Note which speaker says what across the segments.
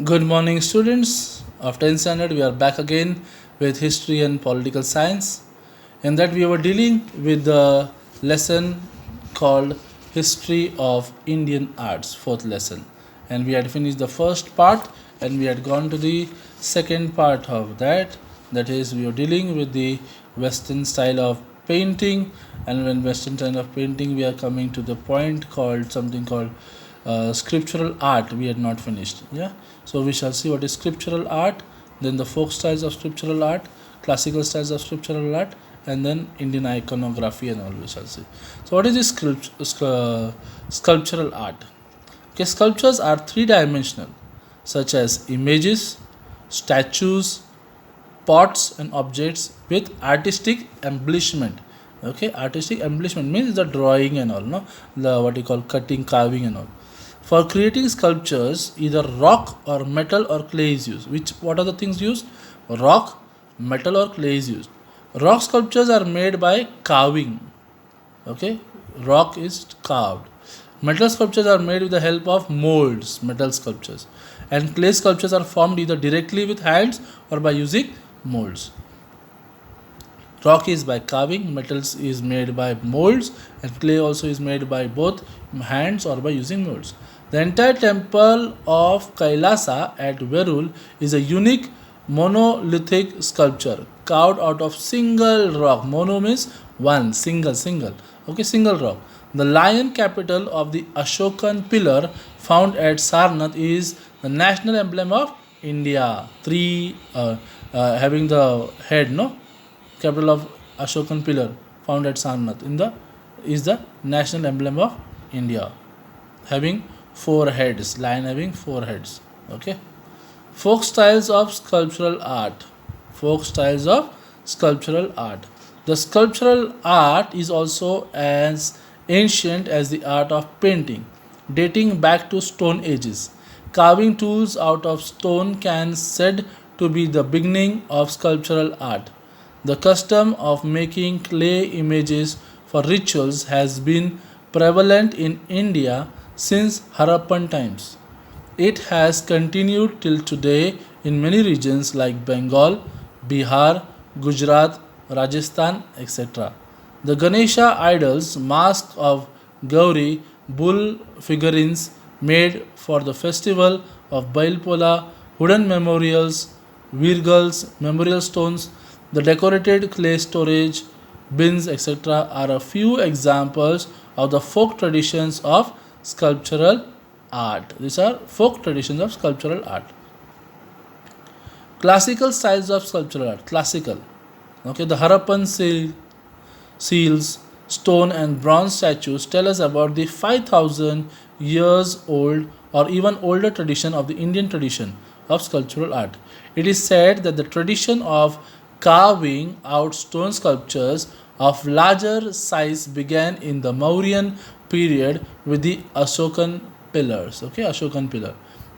Speaker 1: Good morning, students. Of 10th standard, we are back again with history and political science. In that, we were dealing with the lesson called History of Indian Arts, fourth lesson. And we had finished the first part and we had gone to the second part of that. That is, we were dealing with the Western style of painting. And when Western style of painting, we are coming to the point called something called scriptural art. We had not finished. Yeah, so we shall see what is scriptural art, then the folk styles of scriptural art, classical styles of scriptural art, and then Indian iconography and all we shall see. So what is this sculptural art? Okay, sculptures are three-dimensional, such as images, statues, pots and objects with artistic embellishment. Okay, artistic embellishment means the drawing and all, no, the what you call cutting, carving and all. For creating sculptures, either rock or metal or clay is used. Which what are the things used? Rock, metal or clay is used. Rock sculptures are made by carving. Okay, rock is carved. Metal sculptures are made with the help of molds, metal sculptures, and clay sculptures are formed either directly with hands or by using molds. Rock is by carving, metals is made by molds, and clay also is made by both hands or by using molds. The entire temple of Kailasa at Verul is a unique monolithic sculpture carved out of single rock. Mono means one, single. Okay, single rock. The lion capital of the Ashokan pillar found at Sarnath is the national emblem of India. Three having the head, no, capital of Ashokan pillar found at Sarnath in the is the national emblem of India, having four heads. Lion having four heads. Okay. Folk styles of sculptural art. Folk styles of sculptural art. The sculptural art is also as ancient as the art of painting, dating back to Stone Ages. Carving tools out of stone can said to be the beginning of sculptural art. The custom of making clay images for rituals has been prevalent in India since Harappan times. It has continued till today in many regions like Bengal, Bihar, Gujarat, Rajasthan, etc. The Ganesha idols, masks of Gauri, bull figurines made for the festival of Bailpola, wooden memorials, virgals, memorial stones, the decorated clay storage bins, etc., are a few examples of the folk traditions of sculptural art. These are folk traditions of sculptural art. Classical styles of sculptural art. Classical. Okay, the Harappan seals, stone, and bronze statues tell us about the 5,000 years old or even older tradition of the Indian tradition of sculptural art. It is said that the tradition of carving out stone sculptures of larger size began in the Mauryan period with the Ashokan pillars. Okay, Ashokan pillar.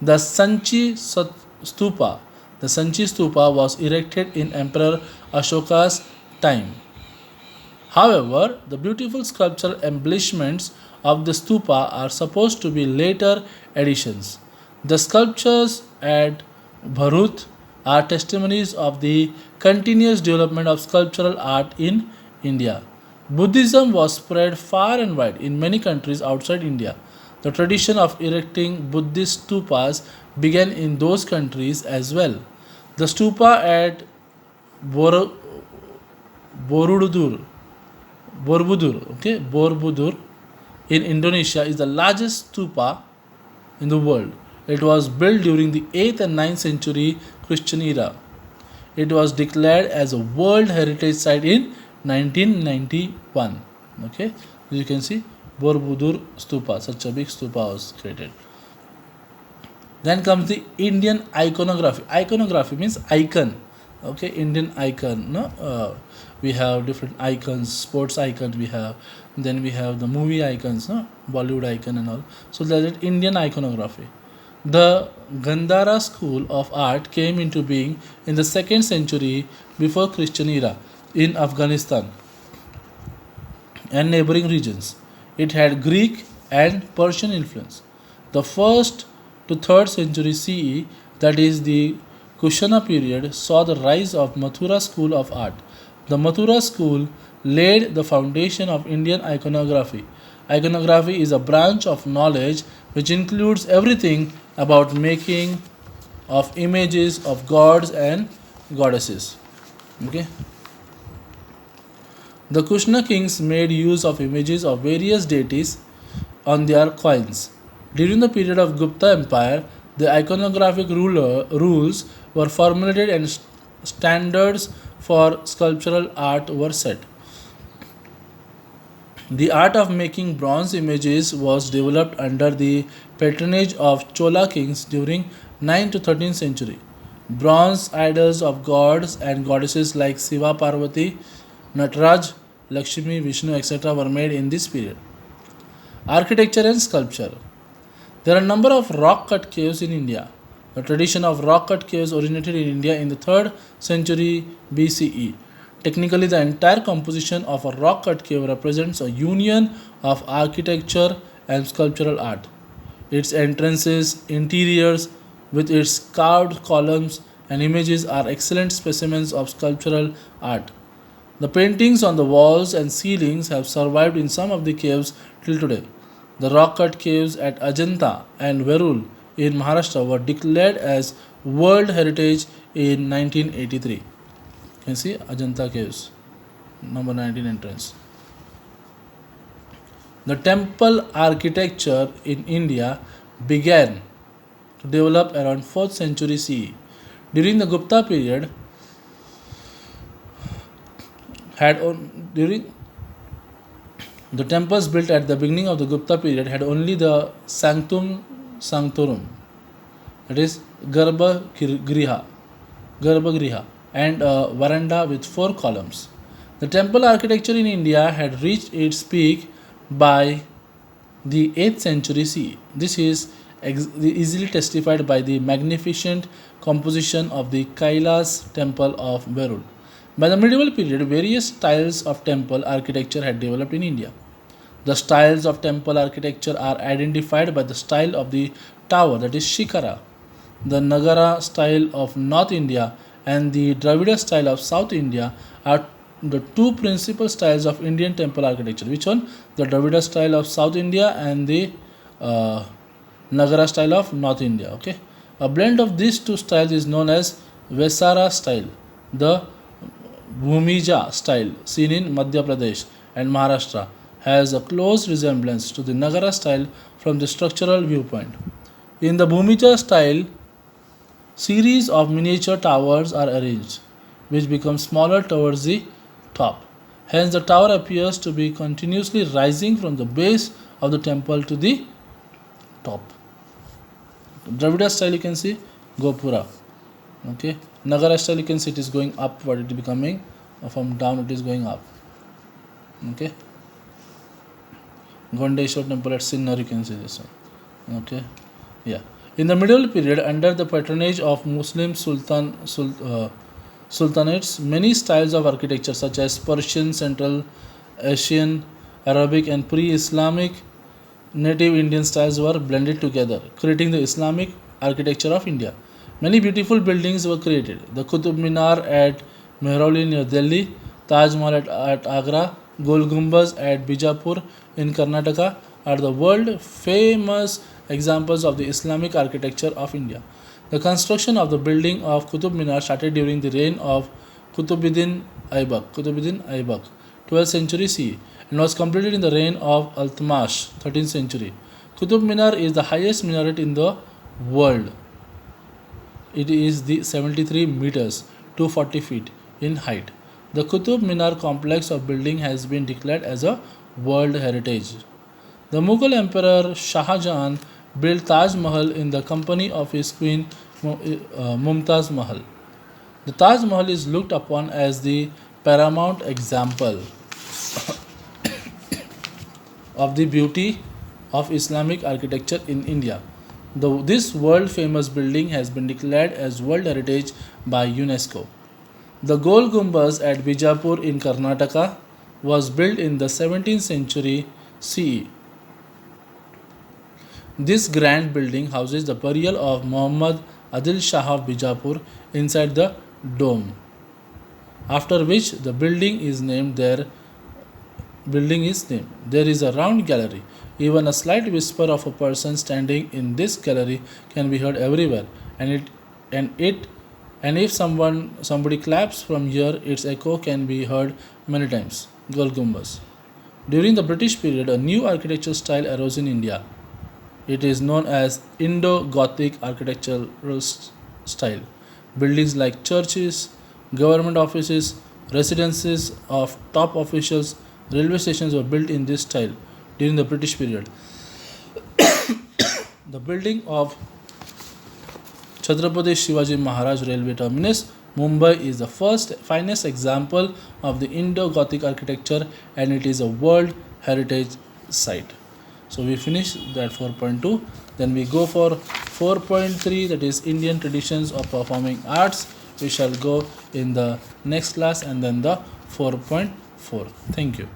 Speaker 1: The Stupa. The Sanchi Stupa was erected in Emperor Ashoka's time. However, the beautiful sculptural embellishments of the stupa are supposed to be later additions. The sculptures at Bharut are testimonies of the continuous development of sculptural art in India. Buddhism was spread far and wide in many countries outside India. The tradition of erecting Buddhist stupas began in those countries as well. The stupa at Bor- Borobudur Borobudur in Indonesia is the largest stupa in the world. It was built during the 8th and 9th century Christian era. It was declared as a World Heritage Site in 1991. Okay, you can see Borobudur Stupa, such a big stupa was created. Then comes the Indian iconography. Iconography means icon. Okay, Indian icon. No, we have different icons, sports icons. We have, then we have the movie icons. No, Bollywood icon and all. So there's an Indian iconography. The Gandhara school of art came into being in the second century before Christian era in Afghanistan and neighboring regions. It had Greek and Persian influence. The first to 3rd century CE, that is the Kushana period, saw the rise of Mathura school of art. The Mathura school laid the foundation of Indian iconography. Iconography is a branch of knowledge which includes everything about making of images of gods and goddesses. Okay. The Kushana kings made use of images of various deities on their coins. During the period of Gupta Empire, the iconographic rules were formulated and standards for sculptural art were set. The art of making bronze images was developed under the patronage of Chola kings during 9th to 13th century. Bronze idols of gods and goddesses like Shiva, Parvati, Nataraj, Lakshmi, Vishnu, etc. were made in this period. Architecture and sculpture. There are a number of rock cut caves in India. The tradition of rock cut caves originated in India in the 3rd century BCE. Technically, the entire composition of a rock cut cave represents a union of architecture and sculptural art. Its entrances, interiors, with its carved columns and images, are excellent specimens of sculptural art. The paintings on the walls and ceilings have survived in some of the caves till today. The rock cut caves at Ajanta and Verul in Maharashtra were declared as World Heritage in 1983. You can see Ajanta caves, number 19 entrance. The temple architecture in India began to develop around 4th century CE. During the Gupta period, during the temples built at the beginning of the Gupta period had only the Sanctum Sanctorum, that is Garbhagriha, and a veranda with 4 columns. The temple architecture in India had reached its peak by the 8th century CE. This is easily testified by the magnificent composition of the Kailas temple of Verul. By the medieval period, various styles of temple architecture had developed in India. The styles of temple architecture are identified by the style of the tower, that is Shikara, the Nagara style of North India, and the Dravida style of South India are the 2 principal styles of Indian temple architecture. Which one? The Dravida style of South India and the Nagara style of North India. Okay, a blend of these 2 styles is known as Vesara style. The Bhumija style, seen in Madhya Pradesh and Maharashtra, has a close resemblance to the Nagara style from the structural viewpoint. In the Bhumija style, series of miniature towers are arranged, which become smaller towards the top. Hence, the tower appears to be continuously rising from the base of the temple to the top. Dravida style, you can see Gopura. Okay, Nagara style, you can see it is going up, but it is becoming from down, it is going up. Okay, Gondeshwar temple at Sinnar, you can see this one. Okay, yeah. In the medieval period, under the patronage of Muslim sultanates, many styles of architecture such as Persian, Central Asian, Arabic, and pre-Islamic native Indian styles were blended together, creating the Islamic architecture of India. Many beautiful buildings were created. The Qutub Minar at Mehrauli near Delhi, Taj Mahal at Agra, Gol Gumbaz at Bijapur in Karnataka are the world famous examples of the Islamic architecture of India. The construction of the building of Qutub Minar started during the reign of Qutbuddin Aibak, 12th century CE, and was completed in the reign of Altamash, 13th century. Qutub Minar is the highest minaret in the world. It is the 73 meters, 240 feet in height. The Qutub Minar complex of building has been declared as a World Heritage. The Mughal Emperor Shah Jahan built Taj Mahal in the company of his queen Mumtaz Mahal. The Taj Mahal is looked upon as the paramount example of the beauty of Islamic architecture in India. This world famous building has been declared as World Heritage by UNESCO. The Gol Gumbaz at Bijapur in Karnataka was built in the 17th century CE. This grand building houses the burial of Muhammad Adil Shah of Bijapur inside the dome, after which the building is named. There is a round gallery. Even a slight whisper of a person standing in this gallery can be heard everywhere, and it and if somebody claps from here, its echo can be heard many times. Gol Gumbaz. During the British period, a new architecture style arose in India. It is known as Indo-Gothic architectural style. Buildings like churches, government offices, residences of top officials, railway stations were built in this style during the British period. The building of Chhatrapati Shivaji Maharaj Railway Terminus, Mumbai is the finest example of the Indo-Gothic architecture, and it is a World Heritage Site. So we finish that 4.2. Then we go for 4.3, that is Indian traditions of performing arts. We shall go in the next class, and then the 4.4. Thank you.